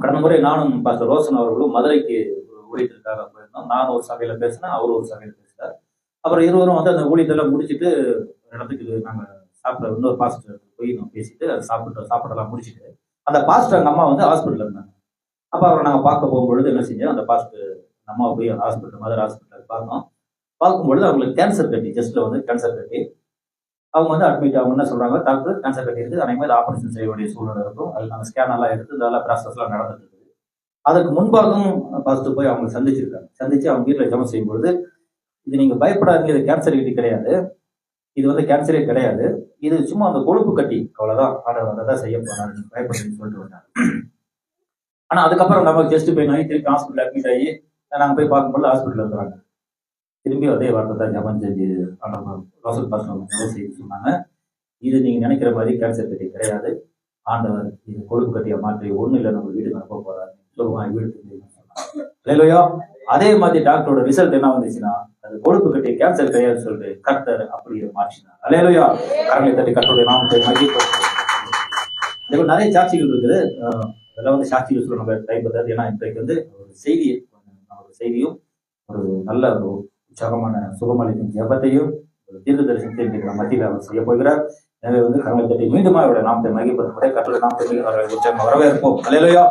கடந்த முறை நானும் பாஸ்டர் ரோஷன் அவர்களும் மதுரைக்கு ஊழியத்திற்காக போயிருந்தோம். நான் ஒரு சபையில பேசினேன், அவரும் ஒரு சபையில பேசினார். அப்புறம் இருவரும் வந்து அந்த ஊழியத்தெல்லாம் முடிச்சுட்டு இடத்துக்கு நாங்கள் சாப்பிட இன்னொரு பாஸ்டர் போய் நம்ம பேசிட்டு சாப்பிடலாம் முடிச்சுட்டு அந்த பாஸ்டர் அம்மா வந்து ஹாஸ்பிட்டல் இருந்தாங்க. அப்போ அவரை நாங்கள் பார்க்க போகும்பொழுது என்ன செஞ்சோம், அந்த பாஸ்டர் அம்மா போய் ஹாஸ்பிட்டல் மதுரை ஹாஸ்பிட்டல் பார்த்தோம். பார்க்கும்பொழுது அவங்களுக்கு கேன்சர் கட்டி, ஜஸ்ட்ல வந்து கேன்சர் கட்டி. அவங்க வந்து அட்மிட், அவங்க என்ன சொல்றாங்க, டாக்டர் கேன்சர் கட்டி இருக்குது, அதே மாதிரி ஆபரேஷன் செய்ய வேண்டிய சூழ்நிலை இருக்கும், அது நாங்கள் ஸ்கேன் எல்லாம் எடுத்து இதெல்லாம் ப்ராசஸ்லாம் நடந்துட்டு இருக்குது. அதுக்கு முன்பாகவும் பாஸ்டர் போய் அவங்க சந்திச்சிருக்காங்க. சந்திச்சு அவங்க வீட்டில் ஜெபம் செய்யும்பொழுது, இது நீங்க பயப்படாதீங்க, இது கேன்சர் கட்டி கிடையாது, இது வந்து கேன்சரே கிடையாது, இது சும்மா அந்த கொழுப்பு கட்டி, அவ்வளவுதான், அதை தான் செய்ய போறாரு, நீங்க பயப்படுறீங்கன்னு சொல்லிட்டு வந்தாங்க. ஆனா அதுக்கப்புறம் நம்ம ஜஸ்ட் போய் நைட் திருப்பி ஹாஸ்பிட்டல் அட்மிட் ஆகி நாங்கள் போய் பார்க்கும்போது ஹாஸ்பிட்டல் இருக்கிறாங்க. திரும்பி அதே வார்த்தை தான் ஜபம் செஞ்சு ரோசல் பாஸ்டர் செய்து சொன்னாங்க, இது நீங்க நினைக்கிற மாதிரி கேன்சர் கட்டி கிடையாது, ஆண்டவர் இது கொழுப்பு கட்டியை மாற்றி ஒண்ணு இல்லை நம்ம வீட்டுக்கு அனுப்ப போறாரு சொல்லுவாங்க, வீடு சொன்னாங்க. அதே மாதிரி டாக்டரோட ரிசல்ட் என்ன வந்துச்சுன்னா, அது கொழுப்பு கட்டி கேன்சர் கிடையாது சொல்லிட்டு கர்த்தர் அப்படியே மாற்றினார். அல்லேலூயா. கரங்களை தட்டி கர்த்தருடைய நாமத்தை மகிழ்ச்சி. நிறைய சாட்சிகள் இருக்குது. அதெல்லாம் வந்து சாட்சிகள் சொல்ல நம்ம டைம் பத்தாது. ஏன்னா இன்றைக்கு வந்து ஒரு செய்தியும் ஒரு நல்ல ஒரு உற்சாகமான சுகமளிக்கும் ஜெபத்தையும் ஒரு தீர்க்க தரிசனத்தை இன்றைக்கு நம்ம மத்தியில் அவர் செய்ய போகிறார். எனவே வந்து கரங்களை தட்டி மீண்டுமா அவருடைய நாமத்தை மகிழ்ப்படுத்த கர்த்தருடைய நாமத்தை உற்சாகம் வரவேற்போம். அல்லேலூயா.